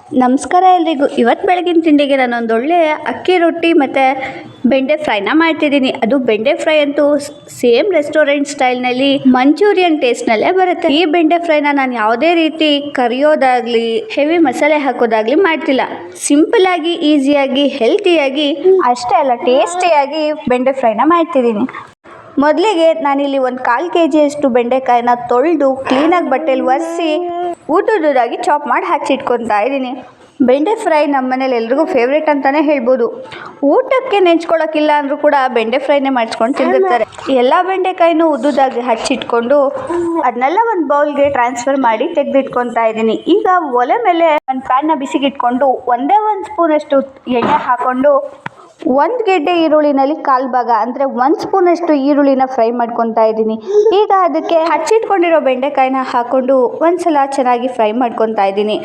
ನಮಸ್ಕಾರ ಎಲ್ರಿಗೂ. ಇವತ್ತು ಬೆಳಗಿನ ತಿಂಡಿಗೆ ನಾನೊಂದು ಒಳ್ಳೆ ಅಕ್ಕಿ ರೊಟ್ಟಿ ಮತ್ತು ಬೆಂಡೆ ಫ್ರೈನ ಮಾಡ್ತಿದ್ದೀನಿ. ಅದು ಬೆಂಡೆ ಫ್ರೈ ಅಂತೂ ಸೇಮ್ ರೆಸ್ಟೋರೆಂಟ್ ಸ್ಟೈಲ್ನಲ್ಲಿ ಮಂಚೂರಿಯನ್ ಟೇಸ್ಟ್ನಲ್ಲೇ ಬರುತ್ತೆ. ಈ ಬೆಂಡೆ ಫ್ರೈನ ನಾನು ಯಾವುದೇ ರೀತಿ ಕರಿಯೋದಾಗಲಿ ಹೆವಿ ಮಸಾಲೆ ಹಾಕೋದಾಗಲಿ ಮಾಡ್ತಿಲ್ಲ. ಸಿಂಪಲ್ ಆಗಿ, ಈಸಿಯಾಗಿ, ಹೆಲ್ತಿಯಾಗಿ, ಅಷ್ಟೇ ಅಲ್ಲ ಟೇಸ್ಟಿಯಾಗಿ ಬೆಂಡೆ ಫ್ರೈನ ಮಾಡ್ತಿದ್ದೀನಿ. ಮೊದಲಿಗೆ ನಾನಿಲ್ಲಿ ಒಂದು 1/4 kg ಅಷ್ಟು ಬೆಂಡೆಕಾಯಿನ ತೊಳೆದು ಕ್ಲೀನಾಗಿ ಬಟ್ಟೆಲಿ ಒರೆಸಿ ಉದ್ದುದಾಗಿ ಚಾಪ್ ಮಾಡಿ ಹಚ್ಚಿಟ್ಕೊತಾ ಇದ್ದೀನಿ. ಬೆಂಡೆ ಫ್ರೈ ನಮ್ಮ ಮನೇಲಿ ಎಲ್ರಿಗೂ ಫೇವ್ರೇಟ್ ಅಂತಲೇ ಹೇಳ್ಬೋದು. ಊಟಕ್ಕೆ ನೆಂಚ್ಕೊಳ್ಳೋಕ್ಕಿಲ್ಲ ಅಂದರೂ ಕೂಡ ಬೆಂಡೆ ಫ್ರೈನೇ ಮಾಡಿಸ್ಕೊಂಡು ತಿಂದಿರ್ತಾರೆ. ಎಲ್ಲ ಬೆಂಡೆಕಾಯಿನೂ ಉದ್ದುದಾಗಿ ಹಚ್ಚಿಟ್ಕೊಂಡು ಅದನ್ನೆಲ್ಲ ಒಂದು ಬೌಲ್ಗೆ ಟ್ರಾನ್ಸ್ಫರ್ ಮಾಡಿ ತೆಗೆದಿಟ್ಕೊತಾ ಇದ್ದೀನಿ. ಈಗ ಒಲೆ ಮೇಲೆ ಒಂದು ಪ್ಯಾನ್ನ ಬಿಸಿಗಿಟ್ಕೊಂಡು ಒಂದೇ ಒಂದು ಸ್ಪೂನಷ್ಟು ಎಣ್ಣೆ ಹಾಕ್ಕೊಂಡು 1 ಗೆಡ್ಡೆ ಈರುಳ್ಳಿನಲ್ಲಿ 1/4 ಭಾಗ ಅಂದರೆ 1 ಸ್ಪೂನಷ್ಟು ಈರುಳ್ಳಿನ ಫ್ರೈ ಮಾಡ್ಕೊತಾ ಇದ್ದೀನಿ. ಈಗ ಅದಕ್ಕೆ ಹಚ್ಚಿಟ್ಕೊಂಡಿರೋ ಬೆಂಡೆಕಾಯಿನ ಹಾಕ್ಕೊಂಡು ಒಂದ್ಸಲ ಚೆನ್ನಾಗಿ ಫ್ರೈ ಮಾಡ್ಕೊತಾ ಇದ್ದೀನಿ.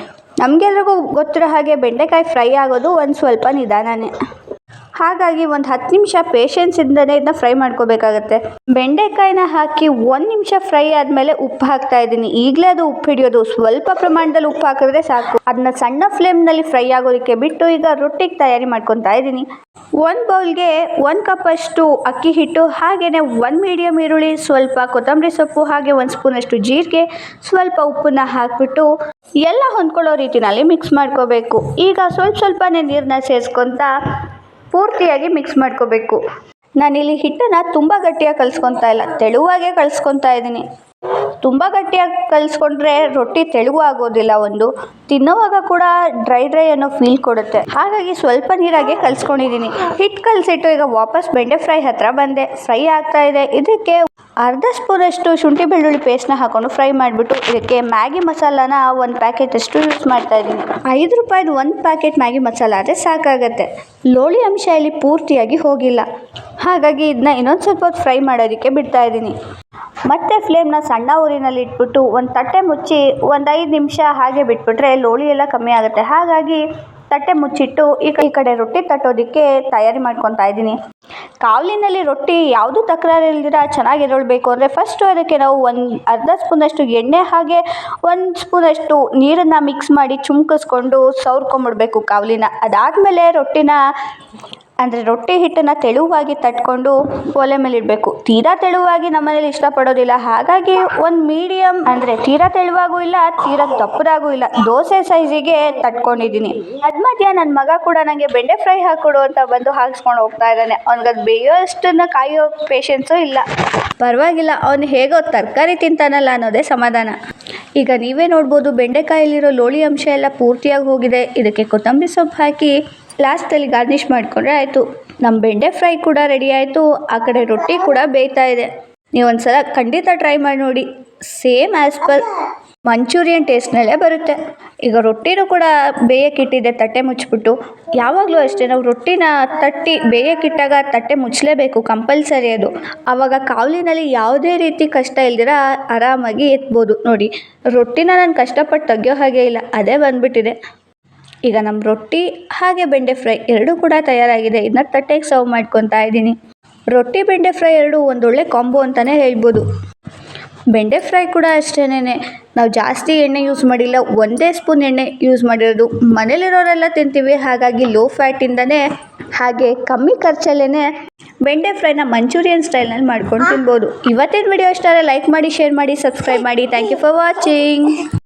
ನಮಗೆಲ್ರಿಗೂ ಗೊತ್ತಿರೋ ಹಾಗೆ ಬೆಂಡೆಕಾಯಿ ಫ್ರೈ ಆಗೋದು ಒಂದು ಸ್ವಲ್ಪ ನಿಧಾನನೇ. ಹಾಗಾಗಿ ಒಂದು 10 ನಿಮಿಷ ಪೇಷನ್ಸಿಂದನೇ ಇದನ್ನ ಫ್ರೈ ಮಾಡ್ಕೋಬೇಕಾಗತ್ತೆ. ಬೆಂಡೆಕಾಯಿನ ಹಾಕಿ 1 ನಿಮಿಷ ಫ್ರೈ ಆದಮೇಲೆ ಉಪ್ಪು ಹಾಕ್ತಾ ಇದ್ದೀನಿ. ಈಗಲೇ ಅದು ಉಪ್ಪು ಹಿಡಿಯೋದು, ಸ್ವಲ್ಪ ಪ್ರಮಾಣದಲ್ಲಿ ಉಪ್ಪು ಹಾಕಿದ್ರೆ ಸಾಕು. ಅದನ್ನ ಸಣ್ಣ ಫ್ಲೇಮ್ನಲ್ಲಿ ಫ್ರೈ ಆಗೋದಕ್ಕೆ ಬಿಟ್ಟು ಈಗ ರೊಟ್ಟಿಗೆ ತಯಾರಿ ಮಾಡ್ಕೊತಾ ಇದ್ದೀನಿ. 1 ಬೌಲ್ಗೆ 1 ಕಪ್ ಅಷ್ಟು ಅಕ್ಕಿ ಹಿಟ್ಟು, ಹಾಗೆಯೇ 1 ಮೀಡಿಯಮ್ ಈರುಳ್ಳಿ, ಸ್ವಲ್ಪ ಕೊತ್ತಂಬರಿ ಸೊಪ್ಪು, ಹಾಗೆ 1 ಸ್ಪೂನಷ್ಟು ಜೀರಿಗೆ, ಸ್ವಲ್ಪ ಉಪ್ಪನ್ನ ಹಾಕಿಬಿಟ್ಟು ಎಲ್ಲ ಹೊಂದ್ಕೊಳ್ಳೋ ರೀತಿನಲ್ಲಿ ಮಿಕ್ಸ್ ಮಾಡ್ಕೋಬೇಕು. ಈಗ ಸ್ವಲ್ಪನೇ ನೀರನ್ನ ಸೇರಿಸ್ಕೊತಾ ಪೂರ್ತಿಯಾಗಿ ಮಿಕ್ಸ್ ಮಾಡ್ಕೋಬೇಕು. ನಾನಿಲ್ಲಿ ಹಿಟ್ಟನ್ನು ತುಂಬ ಗಟ್ಟಿಯಾಗಿ ಕಲಿಸ್ಕೊತಾ ಇಲ್ಲ, ತೆಳುವಾಗೇ ಕಲಿಸ್ಕೊತಾ ಇದ್ದೀನಿ. ತುಂಬ ಗಟ್ಟಿಯಾಗಿ ಕಲಿಸ್ಕೊಂಡ್ರೆ ರೊಟ್ಟಿ ತೆಳುವು ಆಗೋದಿಲ್ಲ, ಒಂದು ತಿನ್ನೋವಾಗ ಕೂಡ ಡ್ರೈ ಅನ್ನೋ ಫೀಲ್ ಕೊಡುತ್ತೆ. ಹಾಗಾಗಿ ಸ್ವಲ್ಪ ನೀರಾಗೆ ಕಲಿಸ್ಕೊಂಡಿದ್ದೀನಿ. ಹಿಟ್ಟು ಕಲಿಸಿಟ್ಟು ಈಗ ವಾಪಸ್ ಬೆಂಡೆ ಫ್ರೈ ಹತ್ರ ಬಂದೆ. ಫ್ರೈ ಆಗ್ತಾ ಇದೆ. ಇದಕ್ಕೆ 1/2 ಸ್ಪೂನಷ್ಟು ಶುಂಠಿ ಬೆಳ್ಳುಳ್ಳಿ ಪೇಸ್ಟ್ನ ಹಾಕೊಂಡು ಫ್ರೈ ಮಾಡಿಬಿಟ್ಟು ಇದಕ್ಕೆ ಮ್ಯಾಗಿ ಮಸಾಲಾನ 1 ಪ್ಯಾಕೆಟ್ ಅಷ್ಟು ಯೂಸ್ ಮಾಡ್ತಾ ಇದ್ದೀನಿ. 5 ರೂಪಾಯಿದು 1 ಪ್ಯಾಕೆಟ್ ಮ್ಯಾಗಿ ಮಸಾಲ ಆದರೆ ಸಾಕಾಗತ್ತೆ. ಲೋಳಿ ಅಂಶ ಇಲ್ಲಿ ಪೂರ್ತಿಯಾಗಿ ಹೋಗಿಲ್ಲ, ಹಾಗಾಗಿ ಇದನ್ನ ಇನ್ನೊಂದು ಸ್ವಲ್ಪ ಹೊತ್ತು ಫ್ರೈ ಮಾಡೋದಕ್ಕೆ ಬಿಡ್ತಾ ಇದ್ದೀನಿ. ಮತ್ತೆ ಫ್ಲೇಮ್ನ ಸಣ್ಣ ಊರಿನಲ್ಲಿ ಇಟ್ಬಿಟ್ಟು ಒಂದು ತಟ್ಟೆ ಮುಚ್ಚಿ ಒಂದು 5 ನಿಮಿಷ ಹಾಗೆ ಬಿಟ್ಬಿಟ್ರೆ ಲೋಳಿ ಎಲ್ಲ ಕಮ್ಮಿ ಆಗುತ್ತೆ. ಹಾಗಾಗಿ ತಟ್ಟೆ ಮುಚ್ಚಿಟ್ಟು ಈ ಕಡೆ ರೊಟ್ಟಿ ತಟ್ಟೋದಕ್ಕೆ ತಯಾರಿ ಮಾಡ್ಕೊತಾ ಇದ್ದೀನಿ. ಕಾವಲಿನಲ್ಲಿ ರೊಟ್ಟಿ ಯಾವುದು ತಕರಾರು ಇಲ್ದಿರ ಚೆನ್ನಾಗಿರಬೇಕು ಅಂದರೆ ಫಸ್ಟು ಅದಕ್ಕೆ ನಾವು 1/2 ಸ್ಪೂನಷ್ಟು ಎಣ್ಣೆ ಹಾಗೆ 1 ಸ್ಪೂನಷ್ಟು ನೀರನ್ನು ಮಿಕ್ಸ್ ಮಾಡಿ ಚುಮ್ಕಿಸ್ಕೊಂಡು ಸವರ್ಕೊಂಬಿಡ್ಬೇಕು ಕಾವಲಿನ. ಅದಾದಮೇಲೆ ರೊಟ್ಟಿ ಹಿಟ್ಟನ್ನು ತೆಳುವಾಗಿ ತಟ್ಕೊಂಡು ಒಲೆ ಮೇಲೆ ಇಡಬೇಕು. ತೀರಾ ತೆಳುವಾಗಿ ನಮ್ಮನೇಲಿ ಇಷ್ಟಪಡೋದಿಲ್ಲ, ಹಾಗಾಗಿ ಒಂದು ಮೀಡಿಯಮ್ ಅಂದರೆ ತೀರಾ ತೆಳುವಾಗೂ ಇಲ್ಲ, ತೀರಾ ದಪ್ಪದಾಗೂ ಇಲ್ಲ, ದೋಸೆ ಸೈಜಿಗೆ ತಟ್ಕೊಂಡಿದ್ದೀನಿ. ಮಧ್ಯ ನನ್ನ ಮಗ ಕೂಡ ನನಗೆ ಬೆಂಡೆ ಫ್ರೈ ಹಾಕ್ಕೊಡು ಅಂತ ಬಂದು ಹಾಕ್ಸ್ಕೊಂಡು ಹೋಗ್ತಾ ಇದ್ದಾನೆ. ಅವ್ನಿಗದು ಬೇಯೋಷ್ಟನ್ನು ಕಾಯೋ ಪೇಷನ್ಸು ಇಲ್ಲ. ಪರವಾಗಿಲ್ಲ, ಅವನು ಹೇಗೋ ತರಕಾರಿ ತಿಂತಾನಲ್ಲ ಅನ್ನೋದೇ ಸಮಾಧಾನ. ಈಗ ನೀವೇ ನೋಡ್ಬೋದು, ಬೆಂಡೆಕಾಯಲ್ಲಿರೋ ಲೋಳಿ ಅಂಶ ಎಲ್ಲ ಪೂರ್ತಿಯಾಗಿ ಹೋಗಿದೆ. ಇದಕ್ಕೆ ಕೊತ್ತಂಬರಿ ಸೊಪ್ಪು ಹಾಕಿ ಲಾಸ್ಟಲ್ಲಿ ಗಾರ್ನಿಷ್ ಮಾಡಿಕೊಂಡ್ರೆ ಆಯಿತು. ನಮ್ಮ ಬೆಂಡೆ ಫ್ರೈ ಕೂಡ ರೆಡಿ ಆಯಿತು. ಆ ಕಡೆ ರೊಟ್ಟಿ ಕೂಡ ಬೇಯ್ತಾ ಇದೆ. ನೀವು ಒಂದ್ಸಲ ಖಂಡಿತ ಟ್ರೈ ಮಾಡಿ ನೋಡಿ. ಸೇಮ್ ಆ್ಯಸ್ ಪರ್ ಮಂಚೂರಿಯನ್ ಟೇಸ್ಟ್ನಲ್ಲೇ ಬರುತ್ತೆ. ಈಗ ರೊಟ್ಟಿನೂ ಕೂಡ ಬೇಯಕ್ಕಿಟ್ಟಿದ್ದೆ ತಟ್ಟೆ ಮುಚ್ಚಿಬಿಟ್ಟು. ಯಾವಾಗಲೂ ಅಷ್ಟೇ, ನಾವು ರೊಟ್ಟಿನ ತಟ್ಟಿ ಬೇಯಕ್ಕಿಟ್ಟಾಗ ತಟ್ಟೆ ಮುಚ್ಚಲೇಬೇಕು, ಕಂಪಲ್ಸರಿ ಅದು. ಆವಾಗ ಕಾವಲಿನಲ್ಲಿ ಯಾವುದೇ ರೀತಿ ಕಷ್ಟ ಇಲ್ದಿರ ಆರಾಮಾಗಿ ಎತ್ಬೋದು. ನೋಡಿ, ರೊಟ್ಟಿನ ನಾನು ಕಷ್ಟಪಟ್ಟು ತೆಗಿಯೋ ಹಾಗೆ ಇಲ್ಲ, ಅದೇ ಬಂದುಬಿಟ್ಟಿದೆ. ಈಗ ನಮ್ಮ ರೊಟ್ಟಿ ಹಾಗೆ ಬೆಂಡೆ ಫ್ರೈ ಎರಡೂ ಕೂಡ ತಯಾರಾಗಿದೆ. ಇದನ್ನ ತಟ್ಟೆಗೆ ಸರ್ವ್ ಮಾಡ್ಕೊತಾ ಇದ್ದೀನಿ. ರೊಟ್ಟಿ ಬೆಂಡೆ ಫ್ರೈ ಎರಡೂ ಒಂದೊಳ್ಳೆ ಕಾಂಬೋ ಅಂತಲೇ ಹೇಳ್ಬೋದು. ಬೆಂಡೆ ಫ್ರೈ ಕೂಡ ಅಷ್ಟೇನೆ, ನಾವು ಜಾಸ್ತಿ ಎಣ್ಣೆ ಯೂಸ್ ಮಾಡಿಲ್ಲ, 1 ಸ್ಪೂನ್ ಎಣ್ಣೆ ಯೂಸ್ ಮಾಡಿರೋದು. ಮನೇಲಿರೋರೆಲ್ಲ ತಿಂತೀವಿ, ಹಾಗಾಗಿ ಲೋ ಫ್ಯಾಟಿಂದನೇ ಹಾಗೆ ಕಮ್ಮಿ ಖರ್ಚಲ್ಲೇ ಬೆಂಡೆ ಫ್ರೈನ ಮಂಚೂರಿಯನ್ ಸ್ಟೈಲ್ನಲ್ಲಿ ಮಾಡ್ಕೊಂಡು ತಿನ್ಬೋದು. ಇವತ್ತಿನ ವಿಡಿಯೋ ಇಷ್ಟ ಆದರೆ ಲೈಕ್ ಮಾಡಿ, ಶೇರ್ ಮಾಡಿ, ಸಬ್ಸ್ಕ್ರೈಬ್ ಮಾಡಿ. Thank you for watching.